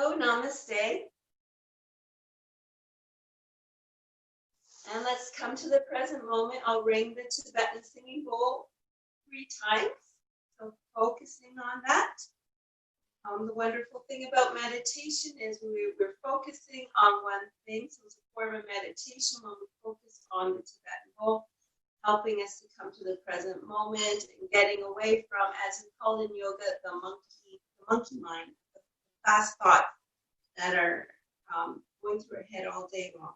So namaste. And let's come to the present moment. I'll ring the Tibetan singing bowl 3 times. So focusing on that. The wonderful thing about meditation is we're focusing on one thing. So it's a form of meditation when we focus on the Tibetan bowl, helping us to come to the present moment and getting away from, as we call in yoga, the monkey mind, the fast thoughts that are going through our head all day long.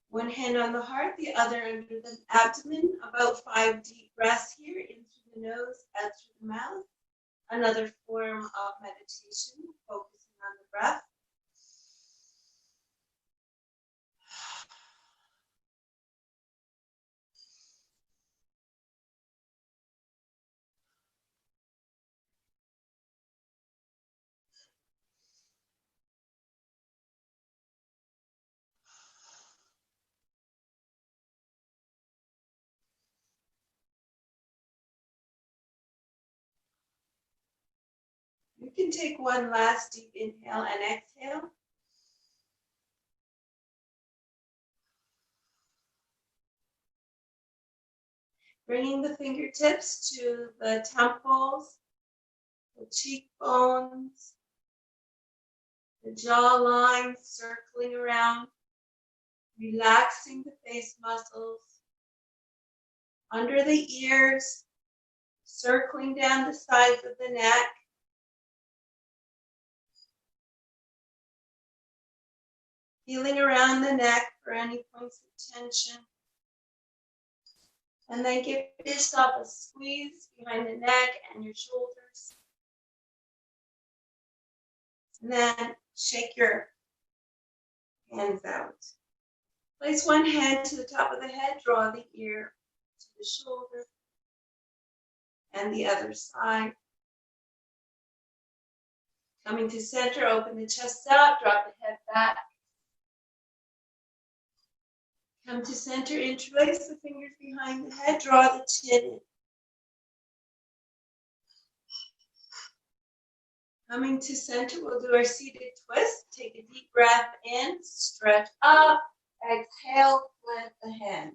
One hand on the heart, the other under the abdomen. About 5 deep breaths here, in through the nose, out through the mouth. Another form of meditation, focusing on the breath. You can take one last deep inhale and exhale. Bringing the fingertips to the temples, the cheekbones, the jawline, circling around, relaxing the face muscles, under the ears, circling down the sides of the neck, feeling around the neck for any points of tension. And then give yourself a squeeze behind the neck and your shoulders. And then shake your hands out. Place one hand to the top of the head, draw the ear to the shoulder, and the other side. Coming to center, open the chest up, drop the head back. Come to center, interlace the fingers behind the head, draw the chin in. Coming to center, we'll do our seated twist. Take a deep breath in, stretch up, exhale, plant the hand.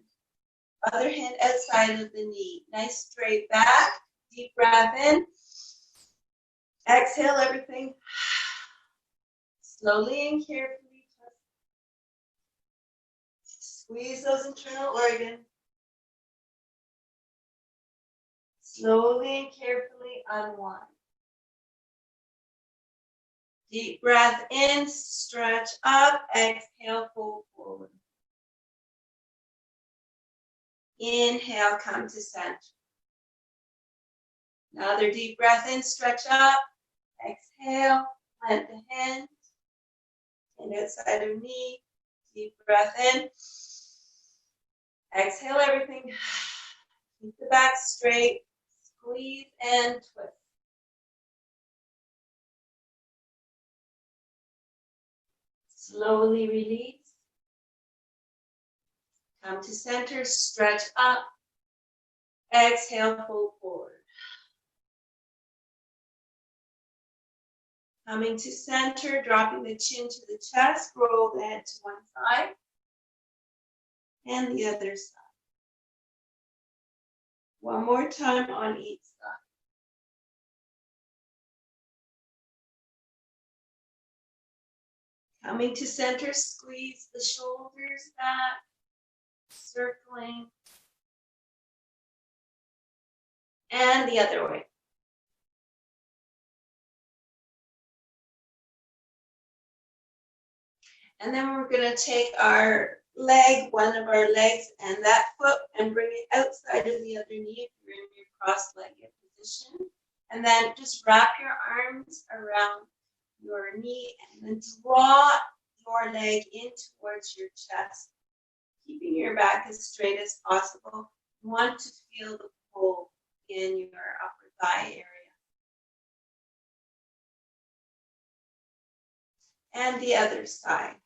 Other hand outside of the knee. Nice straight back, deep breath in. Exhale everything. Slowly and carefully. Squeeze those internal organs. Slowly and carefully unwind. Deep breath in, stretch up, exhale, fold forward. Inhale, come to center. Another deep breath in, stretch up, exhale, plant the hand, and outside of knee, deep breath in. Exhale everything. Keep the back straight. Squeeze and twist. Slowly release. Come to center. Stretch up. Exhale, fold forward. Coming to center, dropping the chin to the chest. Roll the head to one side. And the other side. One more time on each side. Coming to center, squeeze the shoulders back, circling. And the other way. And then we're going to take our leg, one of our legs, and that foot, and bring it outside of the other knee if you're in your cross-legged position. And then just wrap your arms around your knee and then draw your leg in towards your chest, keeping your back as straight as possible. You want to feel the pull in your upper thigh area. And the other side.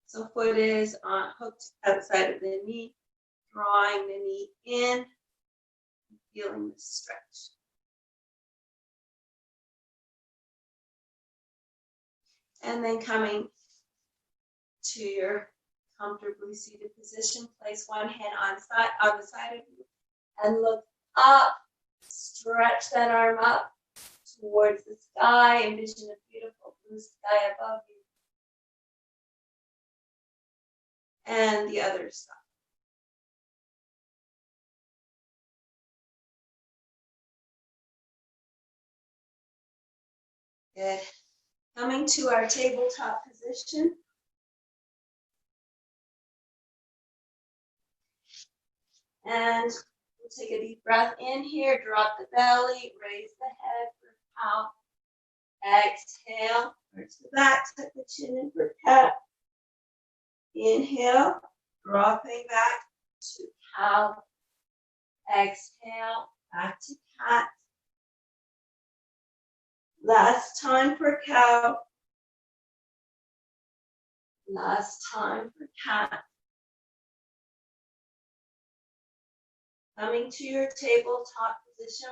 So foot is hooked outside of the knee, drawing the knee in, feeling the stretch. And then coming to your comfortably seated position, place one hand on the side of you and look up, stretch that arm up towards the sky, envision a beautiful blue sky above you. And the other side. Good. Coming to our tabletop position. And we'll take a deep breath in here, drop the belly, raise the head for cow. Exhale, arch the back, tuck the chin in for cat. Inhale, dropping back to cow. Exhale, back to cat. Last time for cow. Last time for cat. Coming to your tabletop position,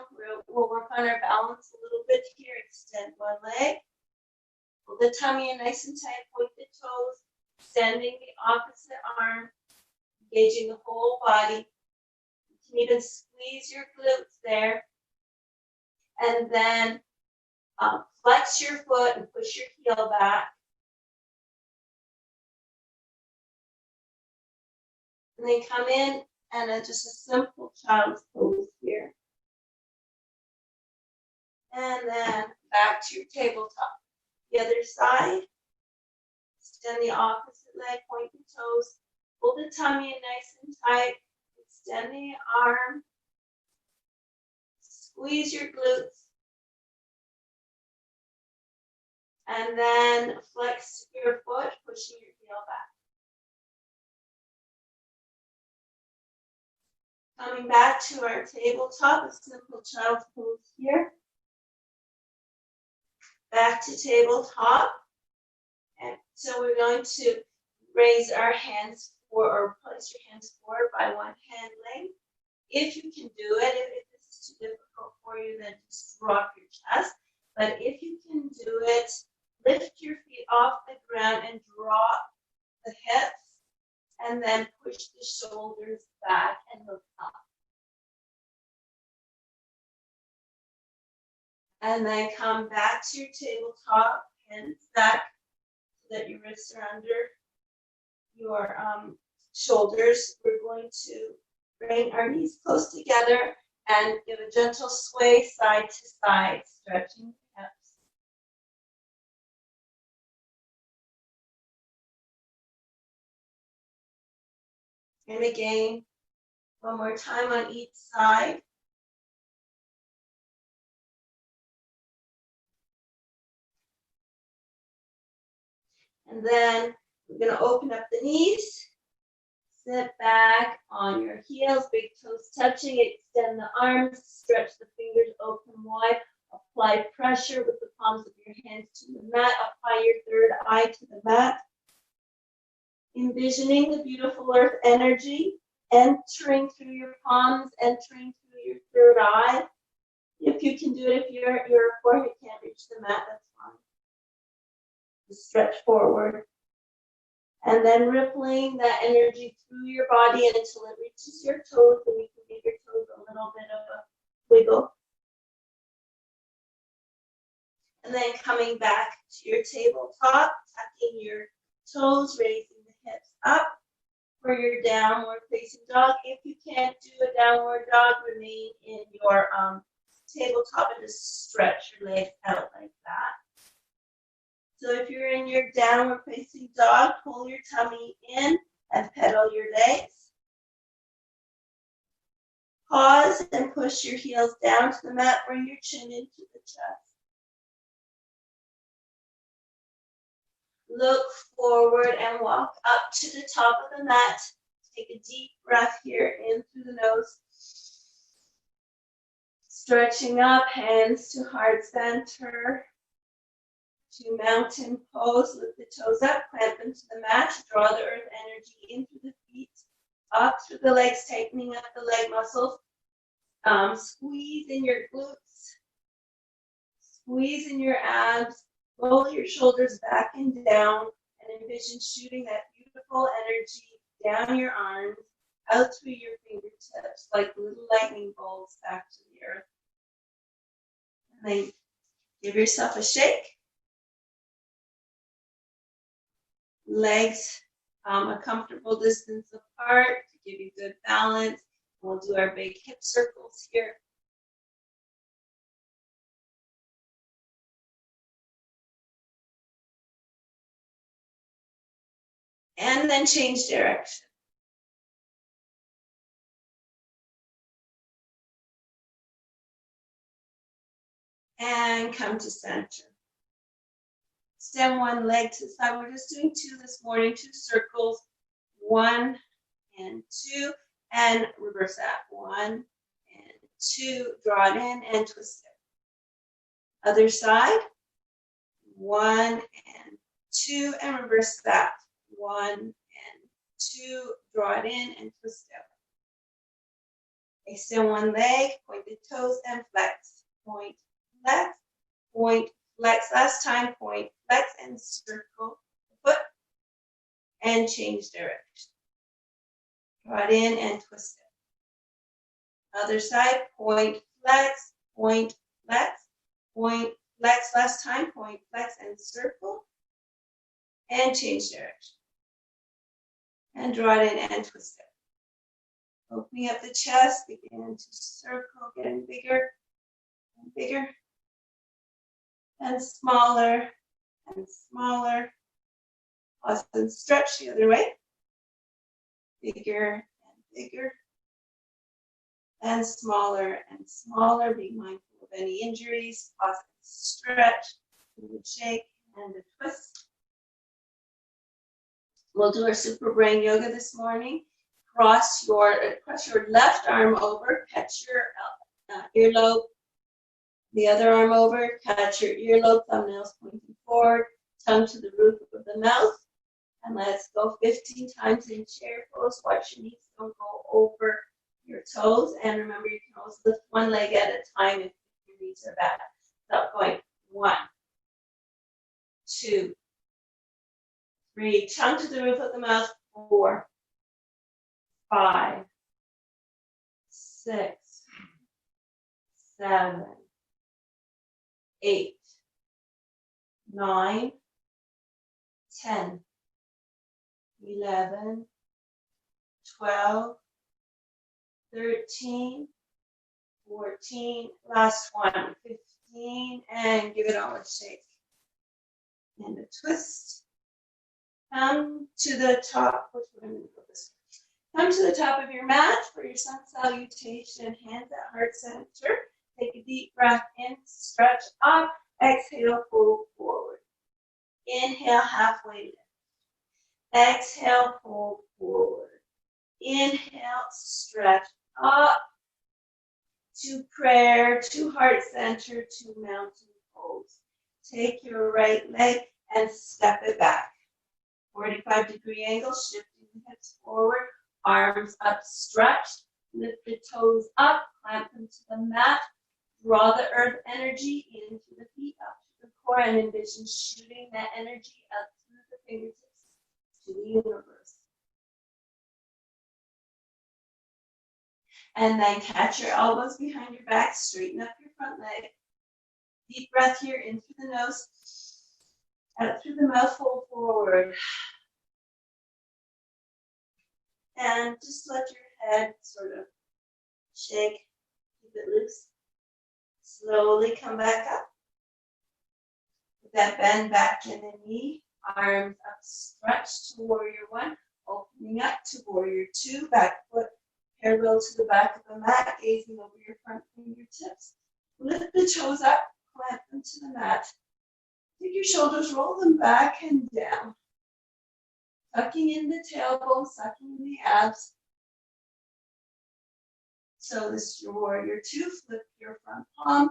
we'll work on our balance a little bit here. Extend one leg. Pull the tummy in nice and tight, point the toes, extending the opposite arm, engaging the whole body. You can even squeeze your glutes there. And then flex your foot and push your heel back. And then come in and just a simple child's pose here. And then back to your tabletop. The other side. Extend the opposite leg, point the toes. Pull the tummy in nice and tight. Extend the arm. Squeeze your glutes. And then flex your foot, pushing your heel back. Coming back to our tabletop, a simple child's pose here. Back to tabletop. And so we're going to raise our hands forward, or place your hands forward by one hand length. If you can do it, if this is too difficult for you, then just rock your chest. But if you can do it, lift your feet off the ground and drop the hips, and then push the shoulders back and look up. And then come back to your tabletop, hands back, so that your wrists are under your shoulders. We're going to bring our knees close together and give a gentle sway side to side, stretching the hips. And again, one more time on each side. And then we're going to open up the knees. Sit back on your heels, big toes touching. Extend the arms, stretch the fingers open wide. Apply pressure with the palms of your hands to the mat. Apply your third eye to the mat. Envisioning the beautiful earth energy entering through your palms, entering through your third eye. If you can do it, if your forehead can't reach the mat, that's fine. Just stretch forward. And then rippling that energy through your body until it reaches your toes, and you can give your toes a little bit of a wiggle. And then coming back to your tabletop, tucking your toes, raising the hips up for your downward facing dog. If you can't do a downward dog, remain in your tabletop and just stretch your legs out like that. So if you're in your downward facing dog, pull your tummy in and pedal your legs. Pause and push your heels down to the mat, bring your chin into the chest. Look forward and walk up to the top of the mat. Take a deep breath here in through the nose. Stretching up, hands to heart center, to mountain pose. Lift the toes up, clamp them to the mat. Draw the earth energy in through the feet, up through the legs, tightening up the leg muscles. Squeeze in your glutes, squeeze in your abs. Roll your shoulders back and down, and envision shooting that beautiful energy down your arms, out through your fingertips, like little lightning bolts back to the earth. And then give yourself a shake. Legs a comfortable distance apart to give you good balance. We'll do our big hip circles here. And then change direction. And come to center. Stem one leg to the side. We're just doing two this morning, 2 circles. 1 and 2, and reverse that. 1 and 2. Draw it in and twist it. Other side. 1 and 2, and reverse that. 1 and 2. Draw it in and twist it. Extend one leg. Point the toes and flex. Point, flex, point, flex. Last time, point, flex, and circle the foot, and change direction. Draw it in and twist it. Other side, point, flex, point, flex, point, flex. Last time, point, flex, and circle, and change direction. And draw it in and twist it. Opening up the chest, begin to circle, getting bigger and bigger, and smaller and smaller. Pause and stretch the other way. Bigger and bigger, and smaller, being mindful of any injuries. Pause and stretch, and a shake, and a twist. We'll do our super brain yoga this morning. Cross your left arm over, catch your earlobe. The other arm over, catch your earlobe, thumbnails pointing forward, tongue to the roof of the mouth. And let's go 15 times in chair pose. Watch your knees don't go over your toes. And remember, you can always lift one leg at a time if your knees are bad. Stop going. 1, 2, 3. Tongue to the roof of the mouth. 4, 5, 6, 7, 8, 9, 10. 11, 12, 13, 14, last one, 15, and give it all a shake. And a twist. Come to the top, which one I'm going to go this way. Come to the top of your mat for your sun salutation, hands at heart center. Take a deep breath in, stretch up, exhale, pull forward. Inhale, halfway lift. Exhale, pull forward. Inhale, stretch up to prayer, to heart center, to mountain pose. Take your right leg and step it back. 45-degree angle, shifting the hips forward, arms up, stretched. Lift the toes up, clamp them to the mat. Draw the earth energy into the feet, up to the core, and envision shooting that energy up through the fingertips to the universe. And then catch your elbows behind your back, straighten up your front leg. Deep breath here, in through the nose, out through the mouth, fold forward. And just let your head sort of shake, keep it loose. Slowly come back up. With that bend back in the knee, arms up, stretch to warrior 1, opening up to warrior 2, back foot parallel to the back of the mat, gazing over your front fingertips. Lift the toes up, clamp them to the mat. Take your shoulders, roll them back and down. Tucking in the tailbone, sucking in the abs. So this is your warrior two. Flip your front palm.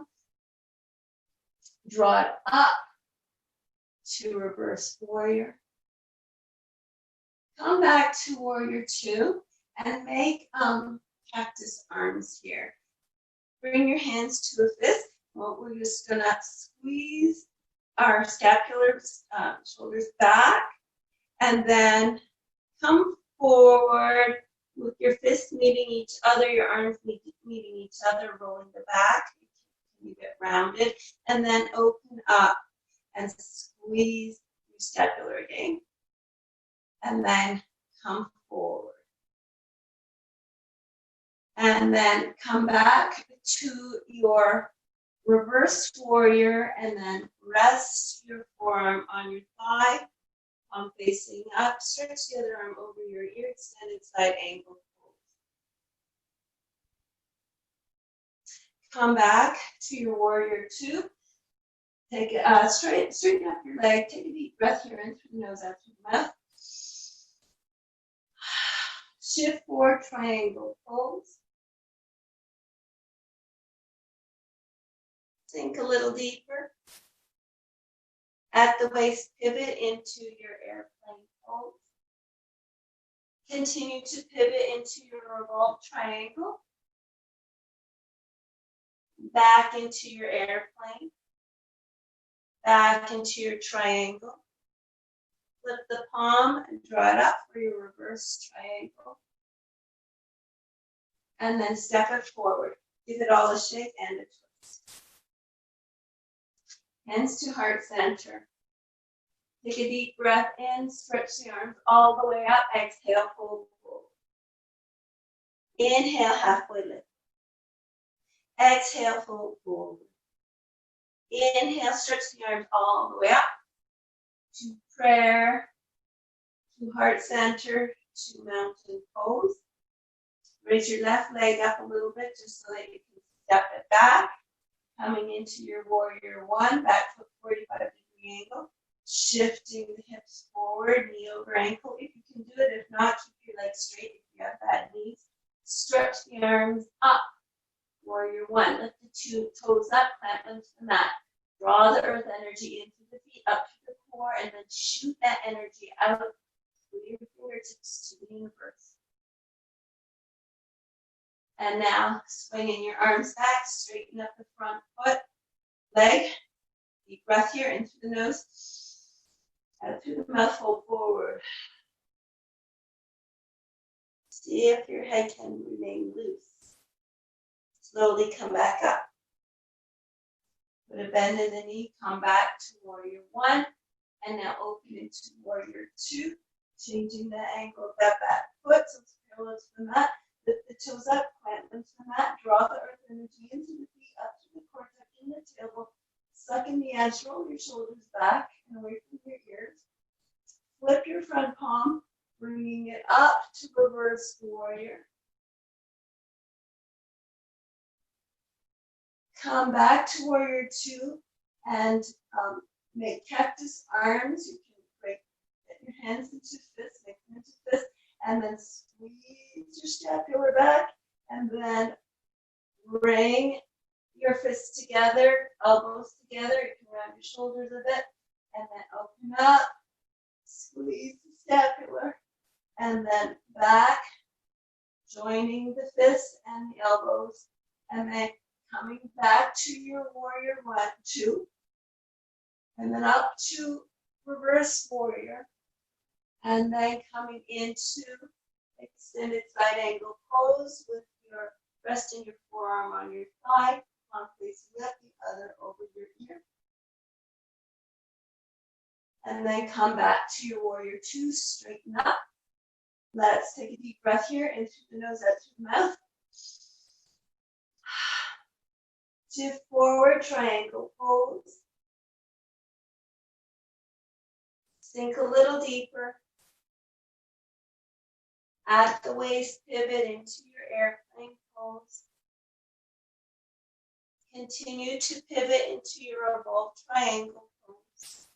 Draw it up to reverse warrior. Come back to warrior two and make cactus arms here. Bring your hands to a fist. Well, we're just gonna squeeze our scapular shoulders back, and then come forward with your fists meeting each other, your arms meeting each other, rolling the back. Keep it rounded, and then open up and squeeze your scapular again, and then come forward. And then come back to your reverse warrior, and then rest your forearm on your thigh, palm facing up. Stretch the other arm over your ear, extended side angle pose. Come back to your warrior two. Take it, straighten up your leg. Take a deep breath here in through the nose, out through the mouth. Shift forward, triangle pose. Sink a little deeper. At the waist, pivot into your airplane pose. Continue to pivot into your revolved triangle. Back into your airplane. Back into your triangle. Flip the palm and draw it up for your reverse triangle. And then step it forward. Give it all a shake and a twist. Hands to heart center. Take a deep breath in, stretch the arms all the way up. Exhale, fold forward. Inhale, halfway lift. Exhale, fold forward. Inhale, stretch the arms all the way up to prayer, to heart center, to mountain pose. Raise your left leg up a little bit just so that you can step it back. Coming into your warrior one, back foot 45-degree angle. Shifting the hips forward, knee over ankle if you can do it. If not, keep your legs straight if you have bad knees. Stretch the arms up. Warrior one, lift the two toes up, plant them to the mat. Draw the earth energy into the feet, up to the core, and then shoot that energy out through your fingertips to the universe. And now, swinging your arms back, straighten up the front foot, leg. Deep breath here, in through the nose, out through the mouth, fold forward. See if your head can remain loose. Slowly come back up. Put a bend in the knee, come back to warrior one, and now open into warrior two, changing the angle of that back foot so it's parallel to the mat. Lift the toes up, plant them to the mat, draw the earth energy into the feet, up to the core, tucking the tailbone, suck in the edge, roll your shoulders back and away from your ears. Flip your front palm, bringing it up to reverse warrior. Come back to warrior two and make cactus arms. You can get your hands into fists, make them into fists, and then squeeze your scapular back, and then bring your fists together, elbows together. You can round your shoulders a bit, and then open up, squeeze the scapular, and then back, joining the fists and the elbows, and then coming back to your warrior one, two, and then up to reverse warrior, and then coming into extended side angle pose with your resting your forearm on your thigh, palm facing up, the other over your ear. And then come back to your warrior two, straighten up. Let's take a deep breath here, in through the nose, out through the mouth. Shift forward, triangle pose. Sink a little deeper. At the waist, pivot into your airplane pose. Continue to pivot into your revolved triangle pose.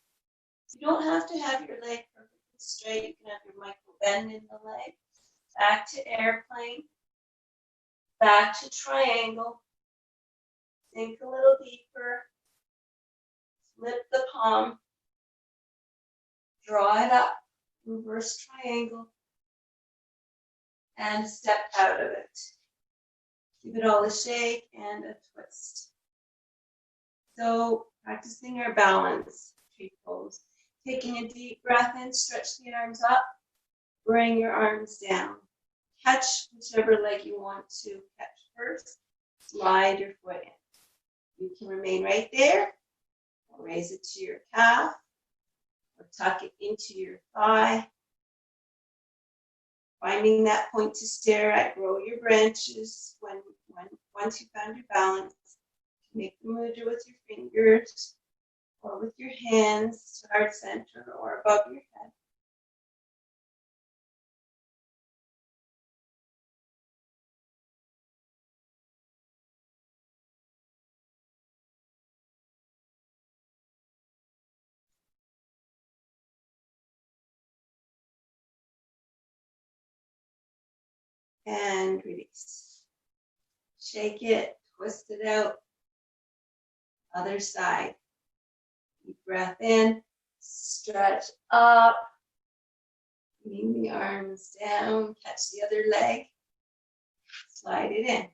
You don't have to have your leg perfectly straight. You can have your micro bend in the leg. Back to airplane. back to triangle. Sink a little deeper. Flip the palm. Draw it up. Reverse triangle. And step out of it. Give it all a shake and a twist. So practicing our balance, tree pose. Taking a deep breath in, stretch the arms up, bring your arms down. Catch whichever leg you want to catch first. Slide your foot in. You can remain right there, or raise it to your calf, or tuck it into your thigh. Finding that point to stare at, grow your branches. Once you found your balance, make the mudra with your fingers or with your hands to heart center or above your head. And release. Shake it, twist it out. Other side. Deep breath in, stretch up. Bring the arms down, catch the other leg. Slide it in.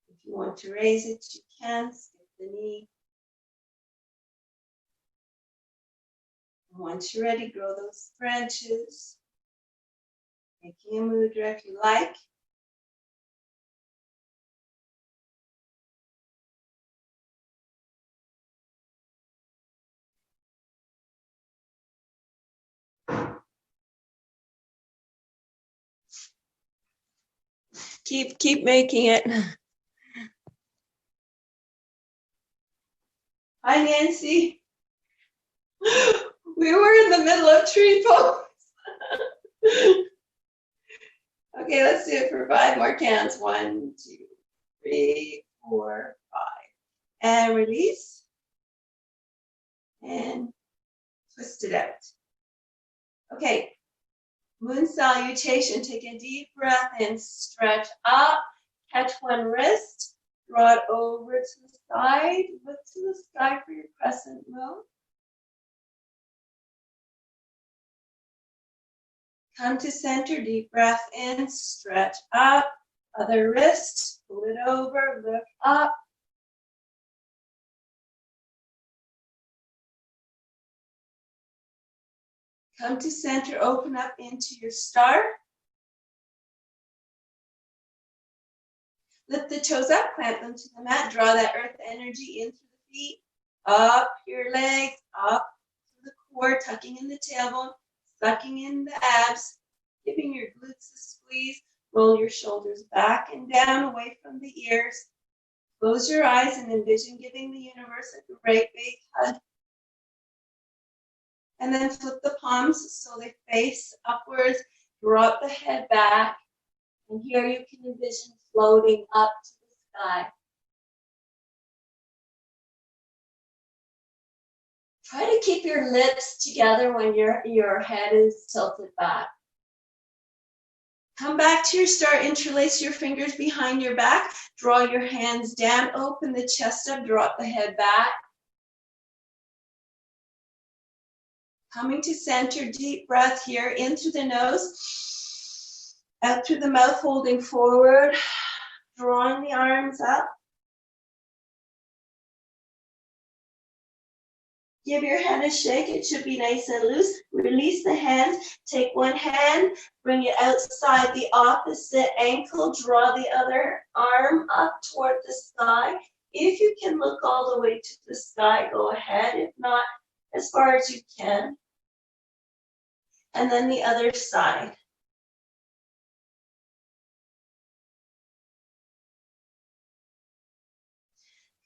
If you want to raise it, you can. Skip the knee. And once you're ready, grow those branches. Making a mudra if you like. Keep making it. Hi, Nancy. We were in the middle of tree pose. Okay, let's do it for 5 more counts. 1, 2, 3, 4, 5. And release. And twist it out. Okay. Moon salutation. Take a deep breath in. Stretch up. Catch one wrist. Draw it over to the side. Look to the sky for your crescent moon. Come to center, deep breath in, stretch up, other wrist, pull it over, look up. Come to center, open up into your star. Lift the toes up, clamp them to the mat, draw that earth energy into the feet, up your legs, up to the core, tucking in the tailbone. Sucking in the abs, giving your glutes a squeeze. Roll your shoulders back and down away from the ears. Close your eyes and envision giving the universe a great big hug. And then flip the palms so they face upwards. Drop the head back. And here you can envision floating up to the sky. Try to keep your lips together when your head is tilted back. Come back to your star, interlace your fingers behind your back, draw your hands down, open the chest up, drop the head back. Coming to center, deep breath here, in through the nose, out through the mouth, holding forward, drawing the arms up. Give your hand a shake, it should be nice and loose. Release the hands, take one hand, bring it outside the opposite ankle, draw the other arm up toward the sky. If you can look all the way to the sky, go ahead. If not, as far as you can. And then the other side.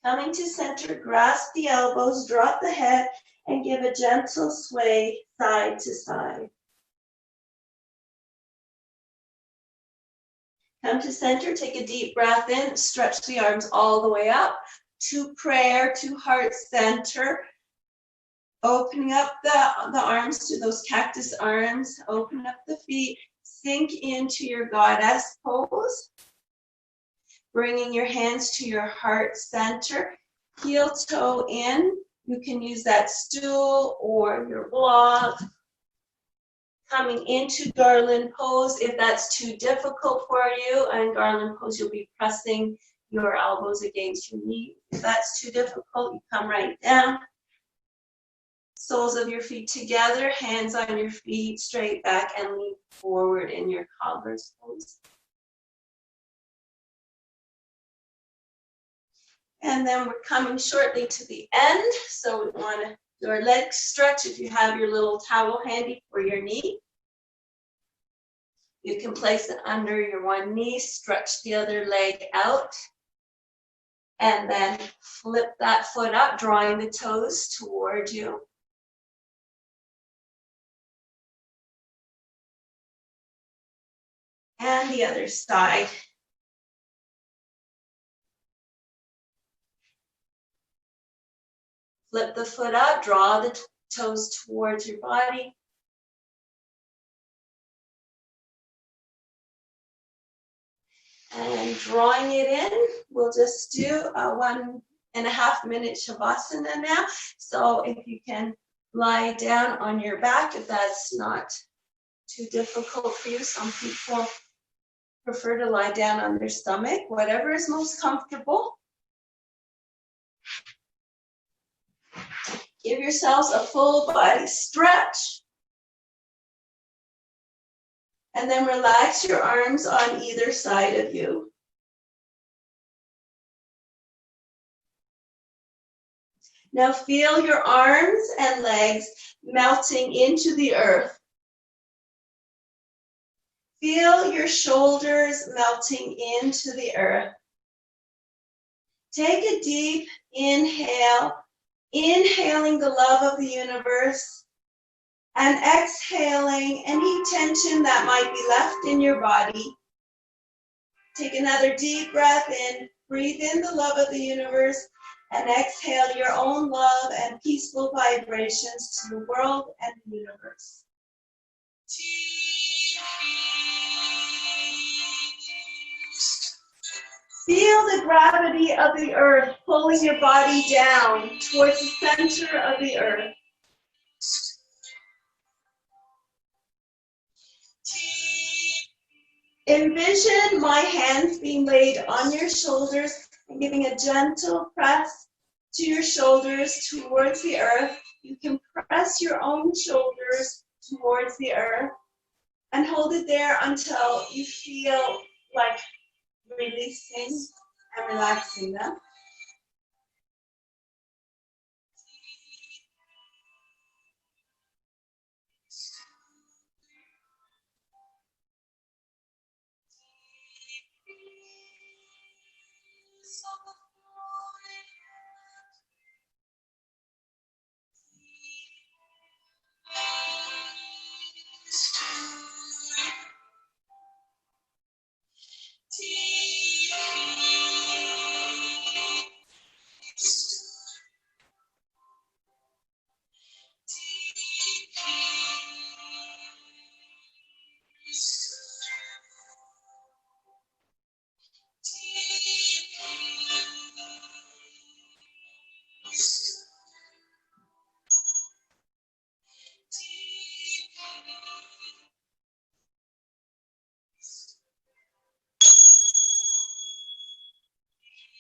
Coming to center, grasp the elbows, drop the head, and give a gentle sway side to side. Come to center, take a deep breath in, stretch the arms all the way up to prayer, to heart center. Opening up the arms to those cactus arms, open up the feet, sink into your goddess pose, bringing your hands to your heart center, heel toe in. You can use that stool or your block. Coming into garland pose, if that's too difficult for you, and garland pose, you'll be pressing your elbows against your knee. If that's too difficult, you come right down. Soles of your feet together, hands on your feet, straight back, and lean forward in your cobbler's pose. And then we're coming shortly to the end, so we want to do our leg stretch. If you have your little towel handy for your knee, you can place it under your one knee, stretch the other leg out, and then flip that foot up, drawing the toes toward you. And the other side. Flip the foot up, draw the toes towards your body. And drawing it in, we'll just do a 1.5 minute Savasana now. So if you can lie down on your back, if that's not too difficult for you. Some people prefer to lie down on their stomach, whatever is most comfortable. Give yourselves a full body stretch. And then relax your arms on either side of you. Now feel your arms and legs melting into the earth. Feel your shoulders melting into the earth. Take a deep inhale, inhaling the love of the universe, and exhaling any tension that might be left in your body. Take another deep breath in, breathe in the love of the universe, and exhale your own love and peaceful vibrations to the world and the universe. Feel the gravity of the earth pulling your body down towards the center of the earth. Envision my hands being laid on your shoulders and giving a gentle press to your shoulders towards the earth. You can press your own shoulders towards the earth and hold it there until you feel like releasing and relaxing them.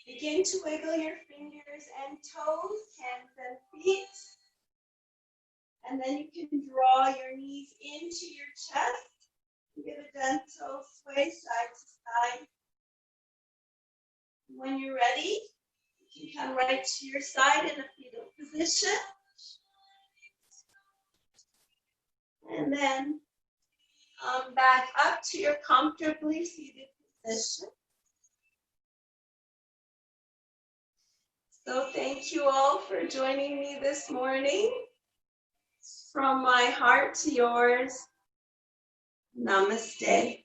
Begin to wiggle your fingers and toes, hands and feet. And then you can draw your knees into your chest. Give a gentle sway side to side. When you're ready, you can come right to your side in a fetal position. And then come back up to your comfortably seated position. So thank you all for joining me this morning. From my heart to yours, namaste.